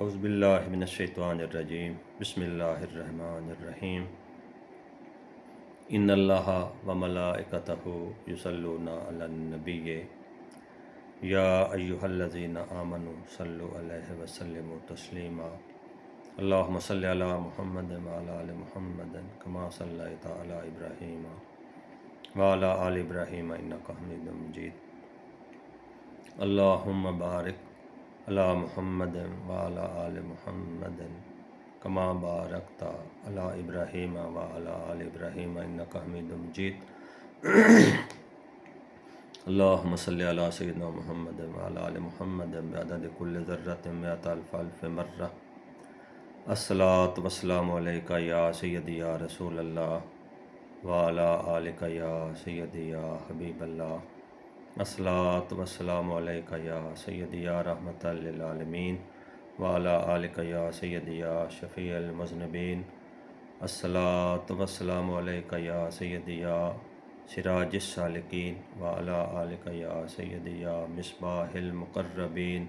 اعوذ باللہ من الشیطان الرجیم بسم اللہ الرحمن الرحیم ان اللہ و ملائکتہ یصلون علی النبی یا ایہا الذین آمنوا صلوا علیہ وسلموا تسلیما اللہم صلی علی محمد وعلی آل محمد کما صلیت علی ابراہیم وعلی آل ابراہیم انک حمید مجید اللہم بارک علی محمد وعلی آل محمد کما بارکت علی ابراہیم وعلی آل ابراہیم انک حمید مجید اللہم صلی علی سیدنا محمد وعلی آل محمد بعدد کل ذرۃ مئۃ الف الف مرہ الصلاۃ والسلام علیک یا سیدی یا رسول اللہ وعلی آلک یا سیدی یا حبیب اللہ الصلاۃ والسلام علیک یا سیدی یا رحمۃ للعالمین وعلی آلک یا سیدی یا شفیع المذنبین الصلاۃ والسلام علیک یا سیدی یا سراج السالکین وعلی آلک یا سیدی یا مصباح المقربین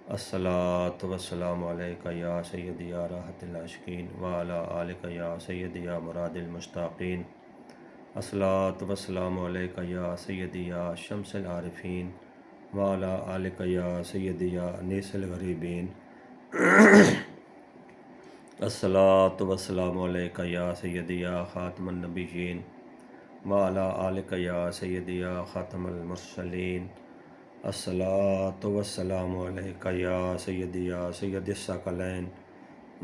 الصلاۃ والسلام علیک یا سیدی یا راحت العاشقین وعلی آلک یا سیدی یا مراد المشتاقین الصلاۃ والسلام علیک یا سیدی یا شمس العارفین وعلی آلک یا سیدی یا انیس الغریبین الصلاۃ والسلام علیک یا سیدی یا خاتم النبیین وعلی آلک یا سیدی یا خاتم المرسلین الصلاۃ والسلام علیک یا سیدی یا سید الثقلین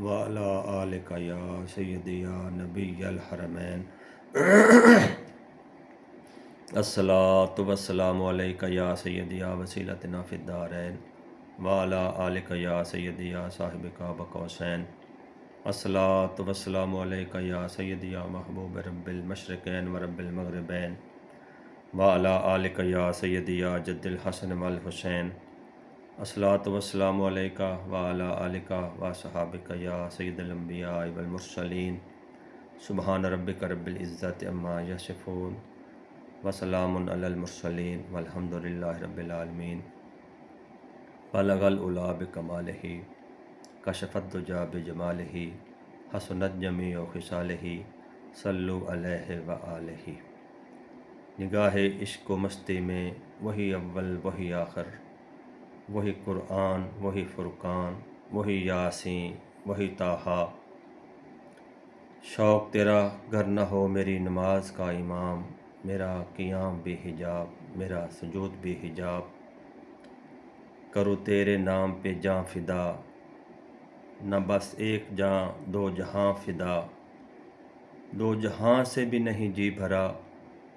وعلی آلک یا سیدی یا نبی الحرمین الصلاۃ والسلام علیک یا سیدی یا وسیلتنا فی الدارین وعلی آلک یا سیدی یا صاحب قاب قوسین الصلاۃ والسلام علیک یا سیدی یا محبوب رب المشرقین و رب المغربین وعلی آلک یا سیدی یا جد الحسن والحسین الصلاۃ والسلام علیک وعلی آلک و صحابک یا سید الانبیاء والمرسلین سبحان ربک رب العزت عما یصفون وسلام علی المرسلین والحمد للہ رب العالمین بلغ العلا بکمالہ کشف الدجی بجمالہ حسنت جمیع خصالہ صلو علیہ وآلہ نگاہ عشق و مستی میں وہی اول وہی آخر وہی قرآن وہی فرقان وہی یاسین وہی طٰہٰ شوق تیرا گر نہ ہو میری نماز کا امام میرا قیام بھی حجاب میرا سجود بھی حجاب کرو تیرے نام پہ جاں فدا نہ بس ایک جاں دو جہاں فدا دو جہاں سے بھی نہیں جی بھرا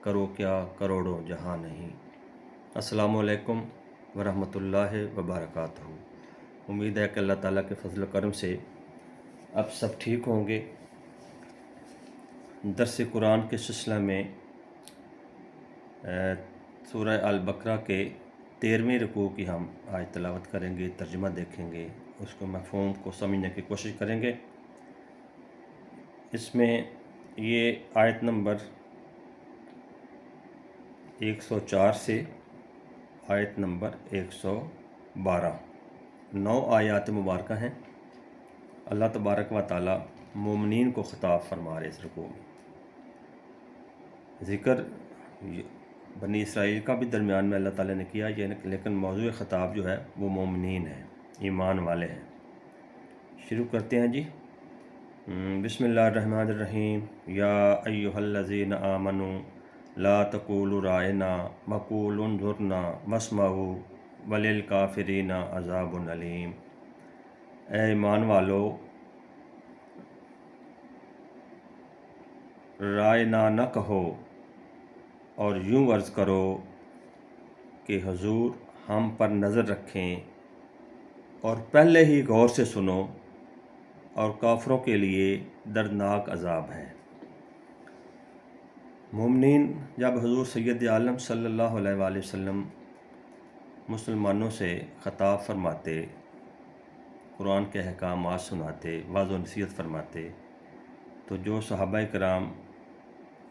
کرو کیا کروڑوں جہاں نہیں۔ السلام علیکم ورحمۃ اللہ وبرکاتہ۔ امید ہے کہ اللہ تعالیٰ کے فضل و کرم سے اب سب ٹھیک ہوں گے۔ درس قرآن کے سلسلہ میں سورہ البقرہ کے 13ویں رکوع کی ہم آج تلاوت کریں گے، ترجمہ دیکھیں گے، اس کو مفہوم کو سمجھنے کی کوشش کریں گے۔ اس میں یہ آیت نمبر 104 سے آیت نمبر 112 9 آیات مبارکہ ہیں۔ اللہ تبارک و تعالی مومنین کو خطاب فرما رہے اس رکوع میں۔ ذکر بنی اسرائیل کا بھی درمیان میں اللہ تعالیٰ نے کیا، لیکن موضوع خطاب جو ہے وہ مومنین ہے، ایمان والے ہیں۔ شروع کرتے ہیں جی۔ بسم اللہ الرحمن الرحیم۔ یا ایہا الذین آمنوا لا تقولوا رائنا وقولوا انظرنا واسمعوا وللکافرین عذاب علیم۔ اے ایمان والو، رائنا نہ کہو اور یوں عرض کرو کہ حضور ہم پر نظر رکھیں اور پہلے ہی غور سے سنو، اور کافروں کے لیے دردناک عذاب ہے۔ مومنین جب حضور سید عالم صلی اللہ علیہ وآلہ وسلم مسلمانوں سے خطاب فرماتے، قرآن کے احکامات سناتے، واعظ و نصیحت فرماتے، تو جو صحابہ کرام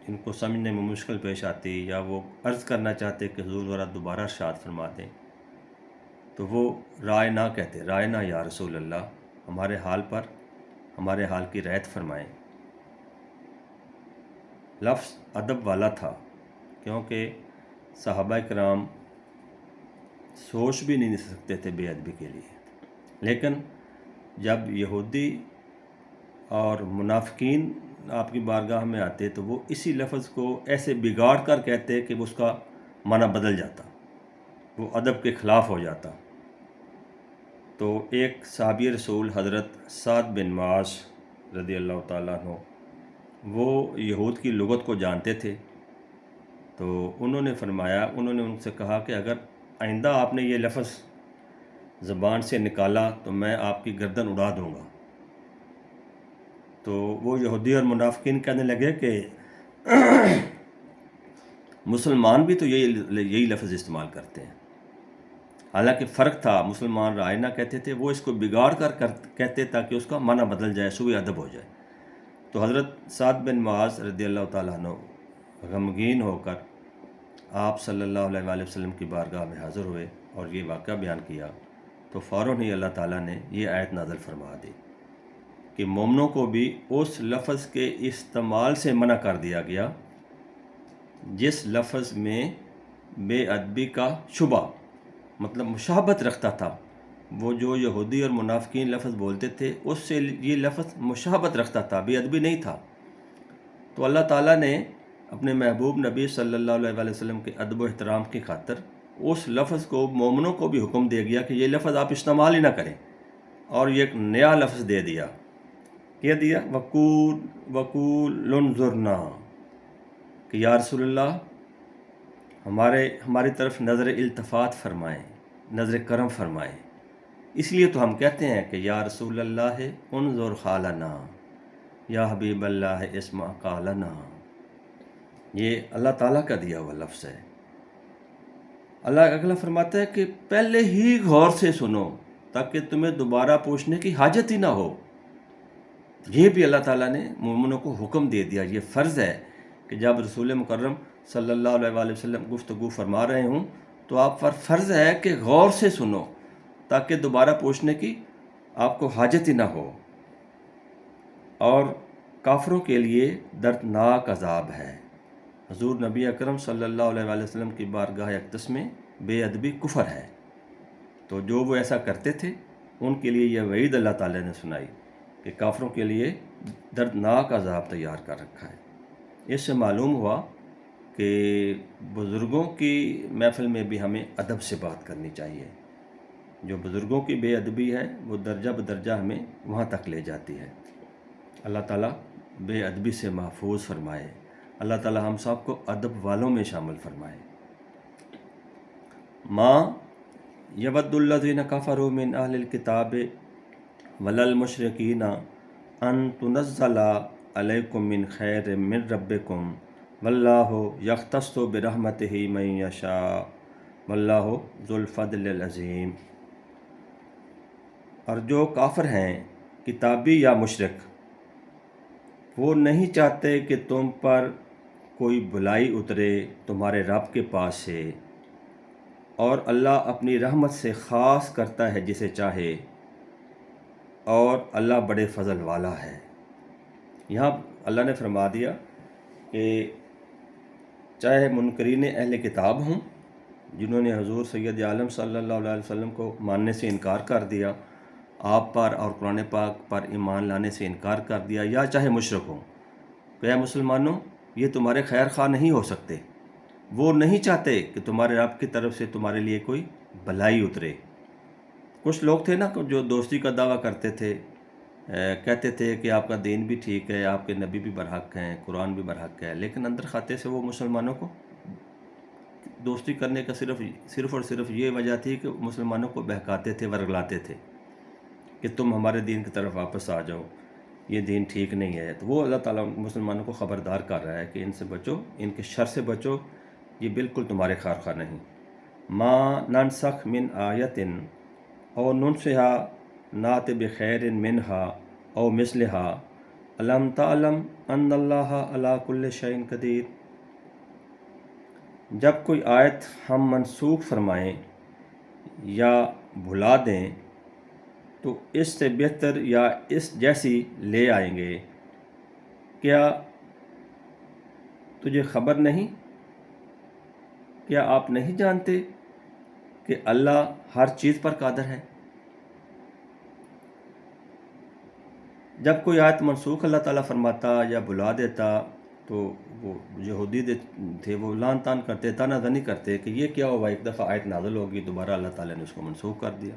ان کو سمجھنے میں مشکل پیش آتی یا وہ عرض کرنا چاہتے کہ حضور ذرا دوبارہ ارشاد فرما دیں، تو وہ رائے نہ کہتے، رائے نہ یا رسول اللہ، ہمارے حال پر ہمارے حال کی رعایت فرمائیں۔ لفظ ادب والا تھا، کیونکہ صحابہ کرام سوچ بھی نہیں سکتے تھے بے ادبی کے لیے، لیکن جب یہودی اور منافقین آپ کی بارگاہ میں آتے تو وہ اسی لفظ کو ایسے بگاڑ کر کہتے کہ اس کا معنی بدل جاتا، وہ ادب کے خلاف ہو جاتا۔ تو ایک صحابی رسول حضرت سعد بن معاذ رضی اللہ تعالیٰ عنہ، وہ یہود کی لغت کو جانتے تھے، تو انہوں نے فرمایا، انہوں نے ان سے کہا کہ اگر آئندہ آپ نے یہ لفظ زبان سے نکالا تو میں آپ کی گردن اڑا دوں گا۔ تو وہ یہودی اور منافقین کہنے لگے کہ مسلمان بھی تو یہی لفظ استعمال کرتے ہیں، حالانکہ فرق تھا، مسلمان رائے نہ کہتے تھے، وہ اس کو بگاڑ کر کہتے تاکہ اس کا معنی بدل جائے، سوء ادب ہو جائے۔ تو حضرت سعد بن معاذ رضی اللہ تعالیٰ عنہ غمگین ہو کر آپ صلی اللہ علیہ وآلہ وسلم کی بارگاہ میں حاضر ہوئے اور یہ واقعہ بیان کیا، تو فوراً ہی اللہ تعالیٰ نے یہ آیت نازل فرما دی کہ مومنوں کو بھی اس لفظ کے استعمال سے منع کر دیا گیا جس لفظ میں بے ادبی کا شبہ، مطلب مشابہت رکھتا تھا۔ وہ جو یہودی اور منافقین لفظ بولتے تھے اس سے یہ لفظ مشابہت رکھتا تھا، بے ادبی نہیں تھا۔ تو اللہ تعالیٰ نے اپنے محبوب نبی صلی اللہ علیہ وآلہ وسلم کے ادب و احترام کی خاطر اس لفظ کو مومنوں کو بھی حکم دے گیا کہ یہ لفظ آپ استعمال ہی نہ کریں، اور یہ ایک نیا لفظ دے دیا، کیا دیا؟ وقول انظرنا، کہ یا رسول اللہ ہماری طرف نظر التفات فرمائیں، نظر کرم فرمائیں۔ اس لیے تو ہم کہتے ہیں کہ یا رسول اللہ انظر حالنا، یا حبیب اللہ اسمع قالنا۔ یہ اللہ تعالیٰ کا دیا ہوا لفظ ہے۔ اللہ اگلا فرماتا ہے کہ پہلے ہی غور سے سنو تاکہ تمہیں دوبارہ پوچھنے کی حاجت ہی نہ ہو۔ یہ بھی اللہ تعالیٰ نے مومنوں کو حکم دے دیا، یہ فرض ہے کہ جب رسول مکرم صلی اللہ علیہ وآلہ وسلم گفتگو فرما رہے ہوں تو آپ پر فرض ہے کہ غور سے سنو تاکہ دوبارہ پوچھنے کی آپ کو حاجت ہی نہ ہو۔ اور کافروں کے لیے دردناک عذاب ہے۔ حضور نبی اکرم صلی اللہ علیہ وآلہ وسلم کی بارگاہ اقدس میں بے ادبی کفر ہے، تو جو وہ ایسا کرتے تھے ان کے لیے یہ وعید اللہ تعالیٰ نے سنائی کہ کافروں کے لیے دردناک عذاب تیار کر رکھا ہے۔ اس سے معلوم ہوا کہ بزرگوں کی محفل میں بھی ہمیں ادب سے بات کرنی چاہیے۔ جو بزرگوں کی بے ادبی ہے وہ درجہ بدرجہ ہمیں وہاں تک لے جاتی ہے۔ اللہ تعالیٰ بے ادبی سے محفوظ فرمائے، اللہ تعالیٰ ہم سب کو ادب والوں میں شامل فرمائے۔ ما یود الذین کفروا من اہل الکتاب ولا المشرکین ان تنزل علیکم من خیر من ربکم واللہ یختص برحمتہ من یشاء واللہ ذو الفضل العظیم۔ اور جو کافر ہیں کتابی یا مشرک، وہ نہیں چاہتے کہ تم پر کوئی بھلائی اترے تمہارے رب کے پاس سے، اور اللہ اپنی رحمت سے خاص کرتا ہے جسے چاہے، اور اللہ بڑے فضل والا ہے۔ یہاں اللہ نے فرما دیا کہ چاہے منکرین اہل کتاب ہوں جنہوں نے حضور سید عالم صلی اللہ علیہ وسلم کو ماننے سے انکار کر دیا، آپ پر اور قرآن پاک پر ایمان لانے سے انکار کر دیا، یا چاہے مشرک ہوں، کہ اے مسلمانوں یہ تمہارے خیر خواہ نہیں ہو سکتے، وہ نہیں چاہتے کہ تمہارے رب کی طرف سے تمہارے لیے کوئی بھلائی اترے۔ کچھ لوگ تھے نا جو دوستی کا دعویٰ کرتے تھے، کہتے تھے کہ آپ کا دین بھی ٹھیک ہے، آپ کے نبی بھی برحق ہیں، قرآن بھی برحق ہے، لیکن اندر خاتے سے وہ مسلمانوں کو دوستی کرنے کا صرف اور صرف یہ وجہ تھی کہ مسلمانوں کو بہکاتے تھے، ورگلاتے تھے کہ تم ہمارے دین کی طرف واپس آ جاؤ، یہ دین ٹھیک نہیں ہے۔ تو وہ اللہ تعالیٰ مسلمانوں کو خبردار کر رہا ہے کہ ان سے بچو، ان کے شر سے بچو، یہ بالکل تمہارے خیر خواہ نہیں۔ ما ننسخ من آیت او ننسها نات بخیر منہا او مثلہا الم تعلم ان اللہ علی کل شیء قدیر۔ جب کوئی آیت ہم منسوخ فرمائیں یا بھلا دیں تو اس سے بہتر یا اس جیسی لے آئیں گے۔ کیا تجھے خبر نہیں؟ کیا آپ نہیں جانتے کہ اللہ ہر چیز پر قادر ہے؟ جب کوئی آیت منسوخ اللہ تعالیٰ فرماتا یا بھلا دیتا تو وہ یہودی تھے، وہ لان تان کرتے، تانا زنی کرتے کہ یہ کیا ہوا، ایک دفعہ آیت نازل ہوگی، دوبارہ اللہ تعالیٰ نے اس کو منسوخ کر دیا۔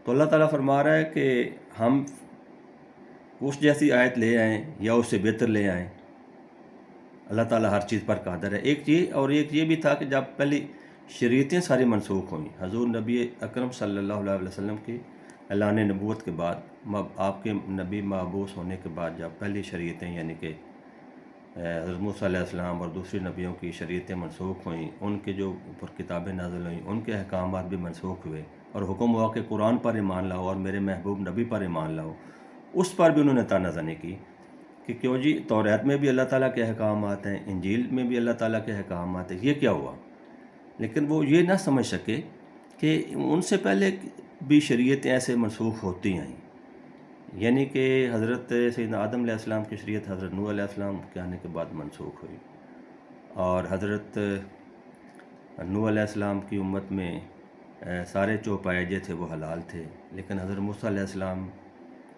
تو اللہ تعالیٰ فرما رہا ہے کہ ہم اس جیسی آیت لے آئیں یا اس سے بہتر لے آئیں، اللہ تعالیٰ ہر چیز پر قادر ہے۔ ایک یہ بھی تھا کہ جب پہلی شریعتیں ساری منسوخ ہوئیں، حضور نبی اکرم صلی اللہ علیہ وسلم کی اعلان نبوت کے بعد، آپ کے نبی مبعوث ہونے کے بعد جب پہلی شریعتیں یعنی کہ حضرت موسیٰ علیہ السلام اور دوسری نبیوں کی شریعتیں منسوخ ہوئیں، ان کے جو اوپر کتابیں نازل ہوئیں ان کے احکامات بھی منسوخ ہوئے، اور حکم ہوا کہ قرآن پر ایمان لاؤ اور میرے محبوب نبی پر ایمان لاؤ، اس پر بھی انہوں نے تانا زنی کی کہ کیوں جی توریت میں بھی اللہ تعالیٰ کے احکامات ہیں، انجیل میں بھی اللہ تعالیٰ کے احکامات ہیں، یہ کیا ہوا؟ لیکن وہ یہ نہ سمجھ سکے کہ ان سے پہلے بھی شریعتیں ایسے منسوخ ہوتی ہیں، یعنی کہ حضرت سیدنا آدم علیہ السلام کی شریعت حضرت نوح علیہ السلام کے آنے کے بعد منسوخ ہوئی، اور حضرت نوح علیہ السلام کی امت میں سارے چوپائے جو تھے وہ حلال تھے، لیکن حضرت موسیٰ علیہ السلام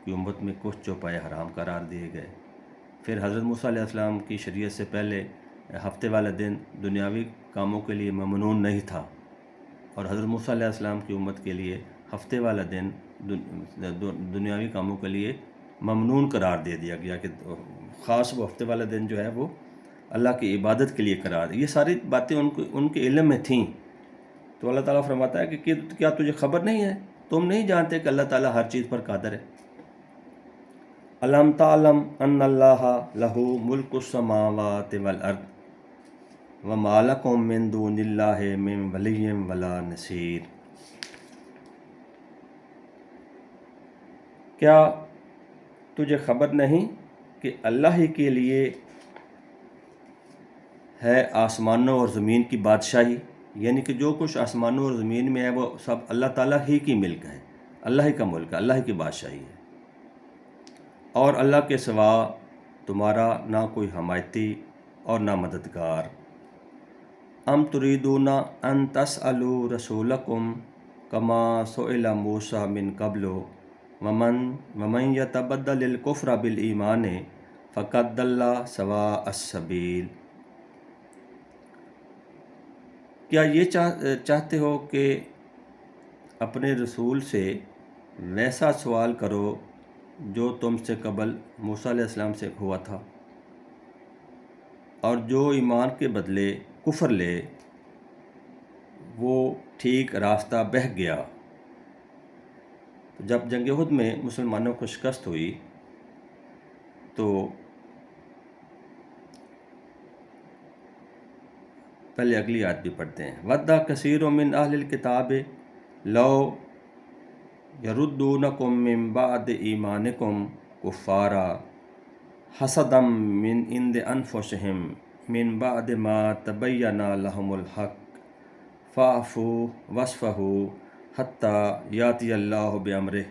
کی امت میں کچھ چوپائے حرام قرار دیے گئے۔ پھر حضرت موسیٰ علیہ السلام کی شریعت سے پہلے ہفتے والا دن دنیاوی کاموں کے لیے ممنون نہیں تھا، اور حضرت موسیٰ علیہ السلام کی امت کے لیے ہفتے والا دن دنیاوی کاموں کے لیے ممنون قرار دے دیا گیا کہ خاص وہ ہفتے والا دن جو ہے وہ اللہ کی عبادت کے لیے قرار دی۔ یہ ساری باتیں ان کے علم میں تھیں۔ تو اللہ تعالیٰ فرماتا ہے کہ کیا تجھے خبر نہیں ہے، تم نہیں جانتے کہ اللہ تعالیٰ ہر چیز پر قادر ہے؟ الم تعلم ان اللہ لہ ملک السماوات والارض وما لکم من دون اللہ من ولی ولا نصیر۔ کیا تجھے خبر نہیں کہ اللہ ہی کے لیے ہے آسمانوں اور زمین کی بادشاہی، یعنی کہ جو کچھ آسمانوں اور زمین میں ہے وہ سب اللہ تعالیٰ ہی کی ملک ہے، اللہ ہی کا ملک ہے، اللہ ہی کی بادشاہی ہے، اور اللہ کے سوا تمہارا نہ کوئی حمایتی اور نہ مددگار۔ ام تریدون ان تسألوا رسولکم کما سئل موسیٰ من قبل ومن یتبدل الکفر بالایمان فقد ضل سواء السبیل۔ کیا یہ چاہتے ہو کہ اپنے رسول سے ویسا سوال کرو جو تم سے قبل موسیٰ علیہ السلام سے ہوا تھا، اور جو ایمان کے بدلے کفر لے وہ ٹھیک راستہ بہہ گیا۔ جب جنگ احد میں مسلمانوں کو شکست ہوئی تو پہلے اگلی آیت بھی پڑھتے ہیں۔ وَدَّ كَثِيرٌ مِّنْ أَهْلِ الْكِتَابِ لَوْ يَرُدُّونَكُم مِّن بَعْدِ إِيمَانِكُمْ كُفَّارًا حَسَدًا مِّنْ عِندِ أَنفُسِهِم مِّن بَعْدِ مَا تَبَيَّنَ لَهُمُ الْحَقُّ فَاعْفُوا وَاصْفَحُوا حَتَّى يَأْتِيَ اللَّهُ بِأَمْرِهِ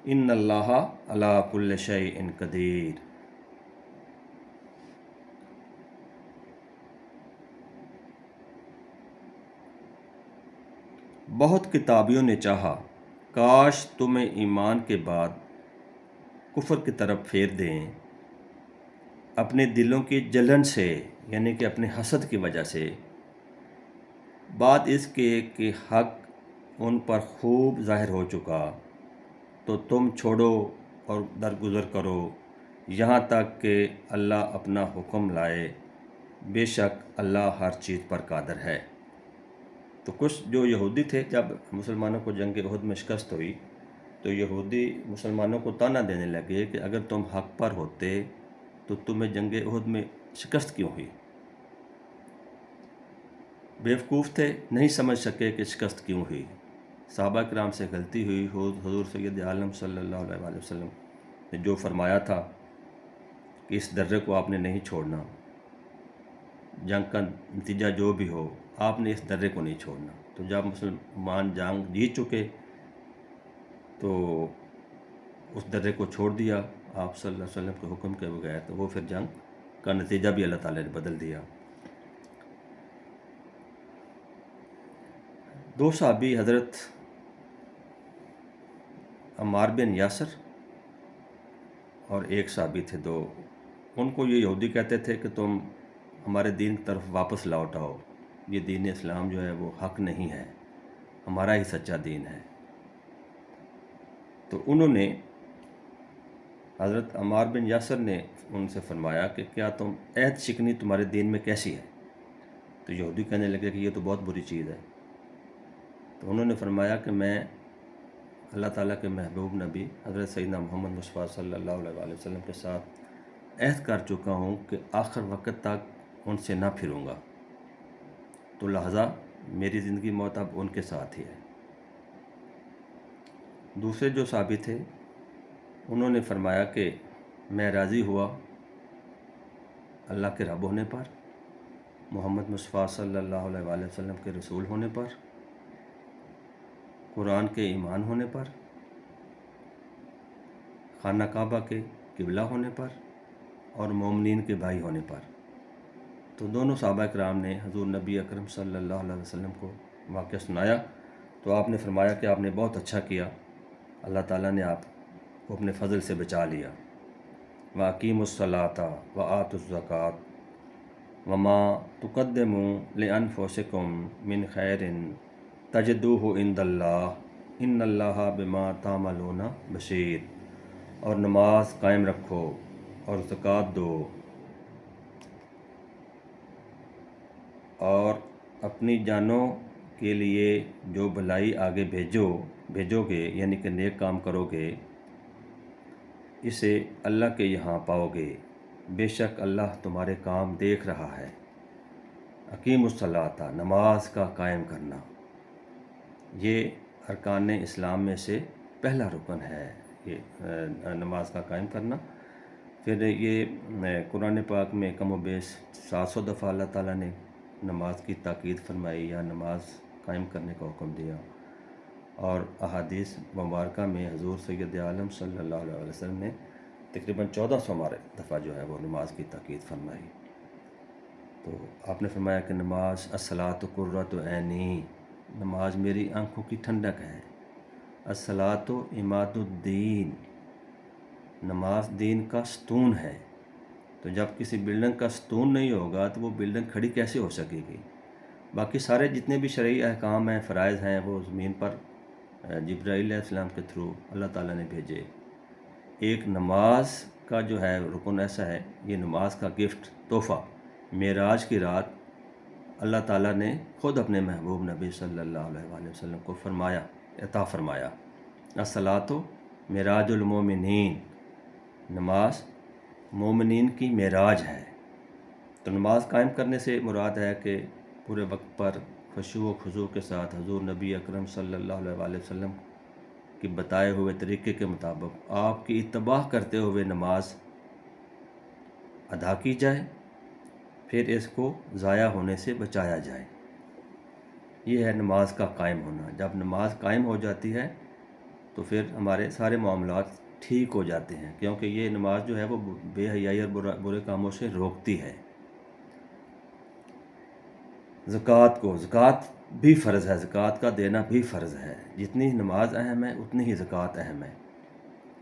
إِنَّ اللَّهَ عَلَىٰ كُلِّ شَيْءٍ قَدِيرٌ۔ بہت کتابیوں نے چاہا کاش تمہیں ایمان کے بعد کفر کی طرف پھیر دیں، اپنے دلوں کی جلن سے، یعنی کہ اپنے حسد کی وجہ سے، بعد اس کے کہ حق ان پر خوب ظاہر ہو چکا، تو تم چھوڑو اور درگزر کرو یہاں تک کہ اللہ اپنا حکم لائے، بے شک اللہ ہر چیز پر قادر ہے۔ تو کچھ جو یہودی تھے، جب مسلمانوں کو جنگ احد میں شکست ہوئی تو یہودی مسلمانوں کو تانا دینے لگے کہ اگر تم حق پر ہوتے تو تمہیں جنگ احد میں شکست کیوں ہوئی؟ بیوقوف تھے، نہیں سمجھ سکے کہ شکست کیوں ہوئی۔ صحابہ کرام سے غلطی ہوئی۔ حضور سید عالم صلی اللہ علیہ وسلم نے جو فرمایا تھا کہ اس درے کو آپ نے نہیں چھوڑنا، جنگ کا نتیجہ جو بھی ہو آپ نے اس درے کو نہیں چھوڑنا، تو تو جب مسلمان جنگ جیت چکے تو اس درے کو چھوڑ دیا آپ صلی اللہ علیہ وسلم کے حکم کے بغیر، تو وہ پھر جنگ کا نتیجہ بھی اللہ تعالیٰ نے بدل دیا۔ دو صحابی حضرت عمار بن یاسر اور ایک صحابی تھے دو، ان کو یہ یہودی کہتے تھے کہ تم ہمارے دین کی طرف واپس لوٹ آؤ، یہ دین اسلام جو ہے وہ حق نہیں ہے، ہمارا ہی سچا دین ہے۔ تو انہوں نے حضرت عمار بن یاسر نے ان سے فرمایا کہ کیا تم عہد شکنی تمہارے دین میں کیسی ہے؟ تو یہودی کہنے لگے کہ یہ تو بہت بری چیز ہے۔ تو انہوں نے فرمایا کہ میں اللہ تعالیٰ کے محبوب نبی حضرت سیدنا محمد مصطفیٰ صلی اللہ علیہ وسلم کے ساتھ عہد کر چکا ہوں کہ آخر وقت تک ان سے نہ پھروں گا، تو لہٰذا میری زندگی موت اب ان کے ساتھ ہی ہے۔ دوسرے جو صحابی تھے انہوں نے فرمایا کہ میں راضی ہوا اللہ کے رب ہونے پر، محمد مصطفیٰ صلی اللہ علیہ وسلم کے رسول ہونے پر، قرآن کے ایمان ہونے پر، خانہ کعبہ کے قبلہ ہونے پر، اور مومنین کے بھائی ہونے پر۔ تو دونوں صحابہ کرام نے حضور نبی اکرم صلی اللہ علیہ وسلم کو واقعہ سنایا، تو آپ نے فرمایا کہ آپ نے بہت اچھا کیا، اللہ تعالیٰ نے آپ کو اپنے فضل سے بچا لیا۔ وَأَقِیمُوا الصَّلَاةَ وَآتُوا الزَّکَاةَ وَمَا تُقَدِّمُوا لِأَنفُسِکُم مِّن خَیْرٍ تَجِدُوهُ عِندَ اللَّهِ إِنَّ اللَّهَ بِمَا تَعْمَلُونَ بَصِیر۔ اور نماز قائم رکھو اور زکوٰۃ دو اور اپنی جانوں کے لیے جو بھلائی آگے بھیجو گے، یعنی کہ نیک کام کرو گے، اسے اللہ کے یہاں پاؤ گے، بے شک اللہ تمہارے کام دیکھ رہا ہے۔ اقیم الصلاۃ، نماز کا قائم کرنا، یہ ارکان اسلام میں سے پہلا رکن ہے، یہ نماز کا قائم کرنا۔ پھر یہ قرآن پاک میں کم و بیش 700 دفعہ اللہ تعالیٰ نے نماز کی تاکید فرمائی یا نماز قائم کرنے کا حکم دیا، اور احادیث مبارکہ میں حضور سید عالم صلی اللہ علیہ وسلم نے تقریباً 1400 دفعہ جو ہے وہ نماز کی تاکید فرمائی۔ تو آپ نے فرمایا کہ نماز الصلاۃ قرۃ عینی، نماز میری آنکھوں کی ٹھنڈک ہے۔ الصلاۃ عماد الدین، نماز دین کا ستون ہے۔ تو جب کسی بلڈنگ کا ستون نہیں ہوگا تو وہ بلڈنگ کھڑی کیسے ہو سکے گی؟ باقی سارے جتنے بھی شرعی احکام ہیں، فرائض ہیں، وہ زمین پر جبرائیل علیہ السلام کے تھرو اللہ تعالیٰ نے بھیجے۔ ایک نماز کا جو ہے رکن ایسا ہے، یہ نماز کا گفٹ، تحفہ، معراج کی رات اللہ تعالیٰ نے خود اپنے محبوب نبی صلی اللہ علیہ وسلم کو عطا فرمایا۔ الصلاۃ معراج المومنین، نماز مومنین کی معراج ہے۔ تو نماز قائم کرنے سے مراد ہے کہ پورے وقت پر خشوع و خضوع کے ساتھ حضور نبی اکرم صلی اللہ علیہ وسلم کی بتائے ہوئے طریقے کے مطابق آپ کی اتباع کرتے ہوئے نماز ادا کی جائے، پھر اس کو ضائع ہونے سے بچایا جائے۔ یہ ہے نماز کا قائم ہونا۔ جب نماز قائم ہو جاتی ہے تو پھر ہمارے سارے معاملات ٹھیک ہو جاتے ہیں، کیونکہ یہ نماز جو ہے وہ بے حیائی اور برے کاموں سے روکتی ہے۔ زکوٰۃ بھی فرض ہے، زکوٰۃ کا دینا بھی فرض ہے۔ جتنی نماز اہم ہے اتنی ہی زکوٰۃ اہم ہے۔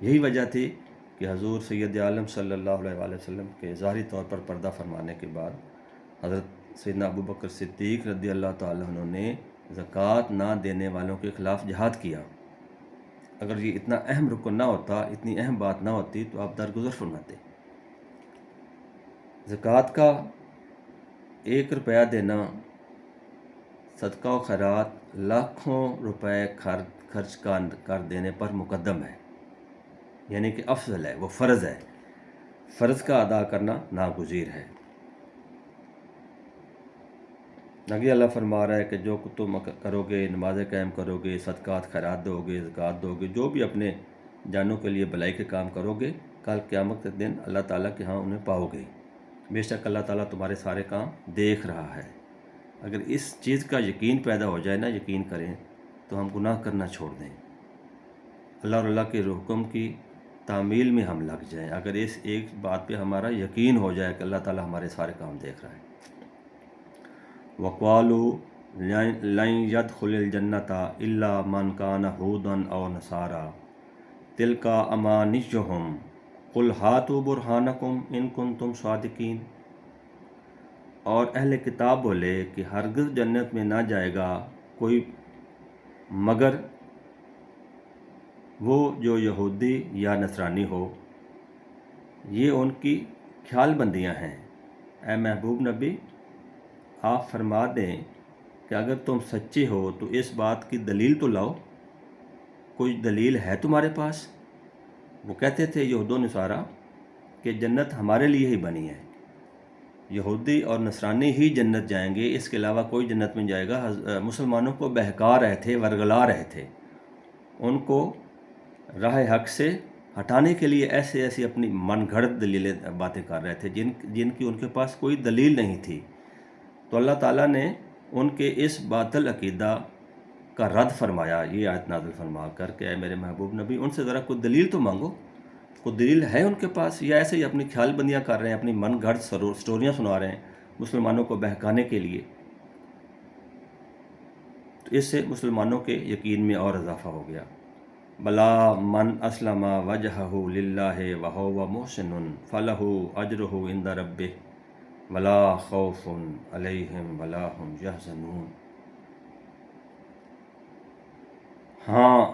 یہی وجہ تھی کہ حضور سید عالم صلی اللہ علیہ وسلم کے ظاہری طور پر پردہ فرمانے کے بعد حضرت سیدنا ابو بکر صدیق رضی اللہ تعالیٰ عنہ نے زکوٰۃ نہ دینے والوں کے خلاف جہاد کیا۔ اگر یہ اتنا اہم رکن نہ ہوتا، اتنی اہم بات نہ ہوتی تو آپ درگزر فرماتے۔ زکوٰۃ کا 1 روپیہ دینا صدقہ و خیرات لاکھوں روپے خرچ کر دینے پر مقدم ہے، یعنی کہ افضل ہے، وہ فرض ہے۔ فرض کا ادا کرنا ناگزیر ہے۔ نبی اللہ فرما رہا ہے کہ جو تم کرو گے، نمازیں قائم کرو گے، صدقات خیرات دو گے، زکوٰۃ دو گے، جو بھی اپنے جانوں کے لیے بھلائی کے کام کرو گے، کل قیامت کے دن اللہ تعالیٰ کے ہاں انہیں پاؤ گے۔ بے شک اللہ تعالیٰ تمہارے سارے کام دیکھ رہا ہے۔ اگر اس چیز کا یقین پیدا ہو جائے نا، یقین کریں تو ہم گناہ کرنا چھوڑ دیں، اللہ اور اللہ کے حکم کی تعمیل میں ہم لگ جائیں۔ اگر اس ایک بات پہ ہمارا یقین ہو جائے کہ اللہ تعالیٰ ہمارے سارے کام دیکھ رہا ہے۔ وَقَالُوا لَن يَدْخُلِ الْجَنَّةَ إِلَّا مَنْ كَانَ هُودًا أَوْ نَصَارَىٰ تِلْكَ أَمَانِيُّهُمْ قُلْ هَاتُوا بُرْهَانَكُمْ إِن كُنتُمْ صَادِقِينَ۔ اور اہل کتاب بولے کہ ہرگز جنت میں نہ جائے گا کوئی مگر وہ جو یہودی یا نصرانی ہو، یہ ان کی خیال بندیاں ہیں۔ اے محبوب نبی، آپ فرما دیں کہ اگر تم سچے ہو تو اس بات کی دلیل تو لاؤ، کوئی دلیل ہے تمہارے پاس؟ وہ کہتے تھے یہود و نصارہ کہ جنت ہمارے لیے ہی بنی ہے، یہودی اور نصرانی ہی جنت جائیں گے، اس کے علاوہ کوئی جنت میں جائے گا۔ مسلمانوں کو بہکا رہے تھے، ورگلا رہے تھے، ان کو راہ حق سے ہٹانے کے لیے ایسے ایسی اپنی من گھڑت دلیلیں باتیں کر رہے تھے جن کی ان کے پاس کوئی دلیل نہیں تھی۔ تو اللہ تعالیٰ نے ان کے اس باطل عقیدہ کا رد فرمایا، یہ آیت نازل فرما کر کہ اے میرے محبوب نبی، ان سے ذرا کوئی دلیل تو مانگو، کوئی دلیل ہے ان کے پاس، یا ایسے ہی اپنی خیال بندیاں کر رہے ہیں، اپنی من گھڑت سٹوریاں سنا رہے ہیں مسلمانوں کو بہکانے کے لیے۔ تو اس سے مسلمانوں کے یقین میں اور اضافہ ہو گیا۔ بلا من اسلم وجہہ للہ وہو محسن فلہ اجرہ عند ربہ ولا خوف علیہم ولا ہم یحزنون۔ ہاں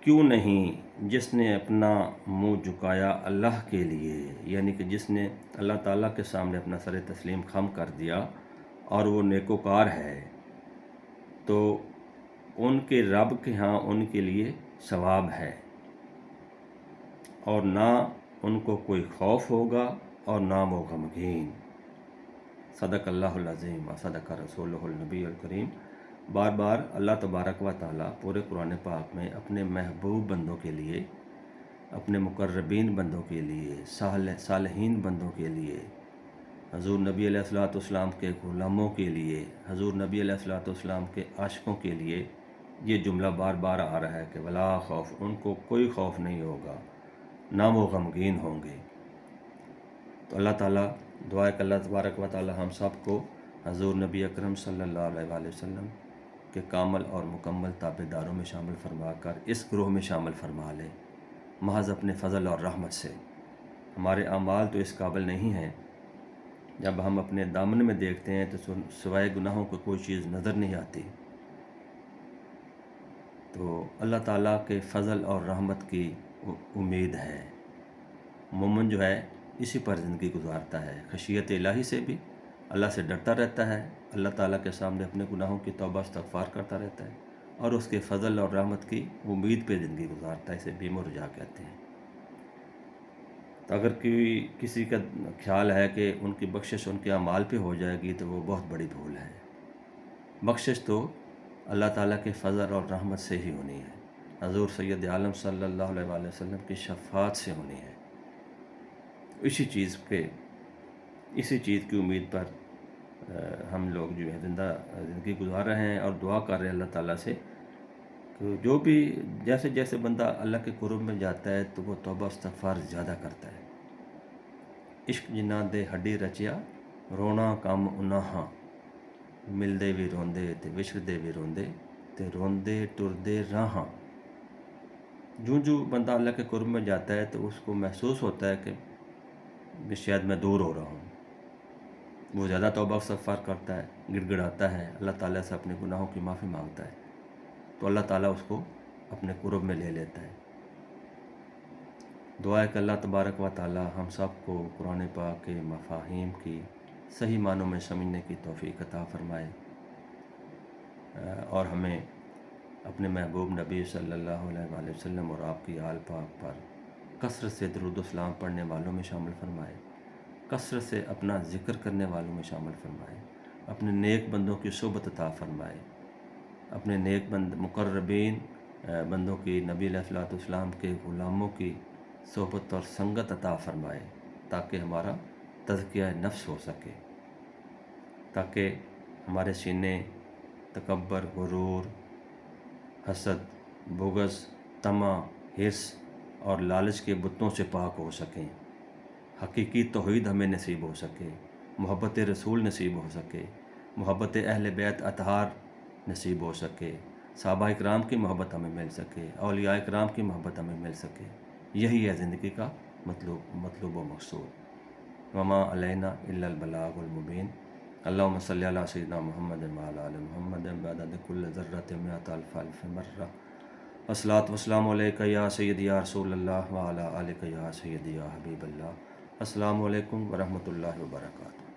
کیوں نہیں، جس نے اپنا منہ جھکایا اللہ کے لیے، یعنی کہ جس نے اللہ تعالیٰ کے سامنے اپنا سر تسلیم خم کر دیا اور وہ نیکوکار ہے، تو ان کے رب کے ہاں ان کے لیے ثواب ہے، اور نہ ان کو کوئی خوف ہوگا اور نہ وہ غمگین۔ صدق اللہ العظیم و صدق رسولہ النبی الکریم۔ بار بار اللہ تبارک و تعالیٰ پورے قرآن پاک میں اپنے محبوب بندوں کے لیے، اپنے مقربین بندوں کے لیے، صالحین بندوں کے لیے، حضور نبی علیہ الصلوۃ والسلام کے غلاموں کے لیے، حضور نبی علیہ الصلوۃ والسلام کے عاشقوں کے لیے یہ جملہ بار بار آ رہا ہے کہ ولا خوف، ان کو کوئی خوف نہیں ہوگا، نہ وہ غمگین ہوں گے۔ تو اللہ تعالیٰ دعا ہے کہ اللہ تبارک و تعالیٰ ہم سب کو حضور نبی اکرم صلی اللہ علیہ وآلہ وسلم کے کامل اور مکمل تابع داروں میں شامل فرما کر اس گروہ میں شامل فرما لے، محض اپنے فضل اور رحمت سے۔ ہمارے اعمال تو اس قابل نہیں ہیں، جب ہم اپنے دامن میں دیکھتے ہیں تو سوائے گناہوں کو کوئی چیز نظر نہیں آتی۔ تو اللہ تعالیٰ کے فضل اور رحمت کی امید ہے۔ مومن جو ہے اسی پر زندگی گزارتا ہے، خشیت الہی سے بھی اللہ سے ڈرتا رہتا ہے، اللہ تعالیٰ کے سامنے اپنے گناہوں کی توبہ استغفار کرتا رہتا ہے، اور اس کے فضل اور رحمت کی امید پہ زندگی گزارتا ہے، اسے بیم و رجا کہتے ہیں۔ تو اگر کسی کا خیال ہے کہ ان کی بخشش ان کے اعمال پہ ہو جائے گی تو وہ بہت بڑی بھول ہے۔ بخشش تو اللہ تعالیٰ کے فضل اور رحمت سے ہی ہونی ہے، حضور سید عالم صلی اللہ علیہ وآلہ وسلم کی شفاعت سے ہونی ہے۔ اسی چیز کی امید پر ہم لوگ جو ہے زندگی گزار رہے ہیں، اور دعا کر رہے ہیں اللہ تعالیٰ سے کہ جو بھی جیسے جیسے بندہ اللہ کے قرب میں جاتا ہے تو وہ توبہ استغفار زیادہ کرتا ہے۔ عشق جنہ دے ہڈی رچیا رونا کم انہاں، ملدے بھی روندے تے وچھڑدے بھی روندے تے روندے ٹردے راہاں۔ جو بندہ اللہ کے قرب میں جاتا ہے تو اس کو محسوس ہوتا ہے کہ شاید میں دور ہو رہا ہوں، وہ زیادہ توبہ استغفار کرتا ہے، گڑ گڑاتا ہے، اللہ تعالیٰ سے اپنے گناہوں کی معافی مانگتا ہے، تو اللہ تعالیٰ اس کو اپنے قرب میں لے لیتا ہے۔ دعا ہے کہ اللہ تبارک و تعالیٰ ہم سب کو قرآن پاک کے مفاہیم کی صحیح معنوں میں سمجھنے کی توفیق عطا فرمائے، اور ہمیں اپنے محبوب نبی صلی اللہ علیہ وآلہ وسلم اور آپ کی آل پاک پر کثرت سے درود و سلام پڑھنے والوں میں شامل فرمائے، کثرت سے اپنا ذکر کرنے والوں میں شامل فرمائے، اپنے نیک بندوں کی صحبت عطا فرمائے، اپنے نیک مقربین بندوں کی، نبی علیہ الصلوۃ والسلام کے غلاموں کی صحبت اور سنگت عطا فرمائے، تاکہ ہمارا تزکیہ نفس ہو سکے، تاکہ ہمارے سینے تکبر، غرور، حسد، بغض، طمع، حرص اور لالچ کے بتوں سے پاک ہو سکیں، حقیقی توحید ہمیں نصیب ہو سکے، محبت رسول نصیب ہو سکے، محبت اہل بیت اطہار نصیب ہو سکے، صحابہ اکرام کی محبت ہمیں مل سکے، اولیاء اکرام کی محبت ہمیں مل سکے۔ یہی ہے زندگی کا مطلوب و مقصود۔ وما علینا الا البلاغ المبین۔ اللہم صلی علی سیدنا محمد وعلی آل محمد بعدد کل ذرۃ مئۃ الف الف مرہ۔ الصلاۃ والسلام علیکہ یا سیدی یا رسول اللہ وعلی آلک یا سیدی یا حبیب اللہ۔ السلام علیکم ورحمۃ اللہ وبرکاتہ۔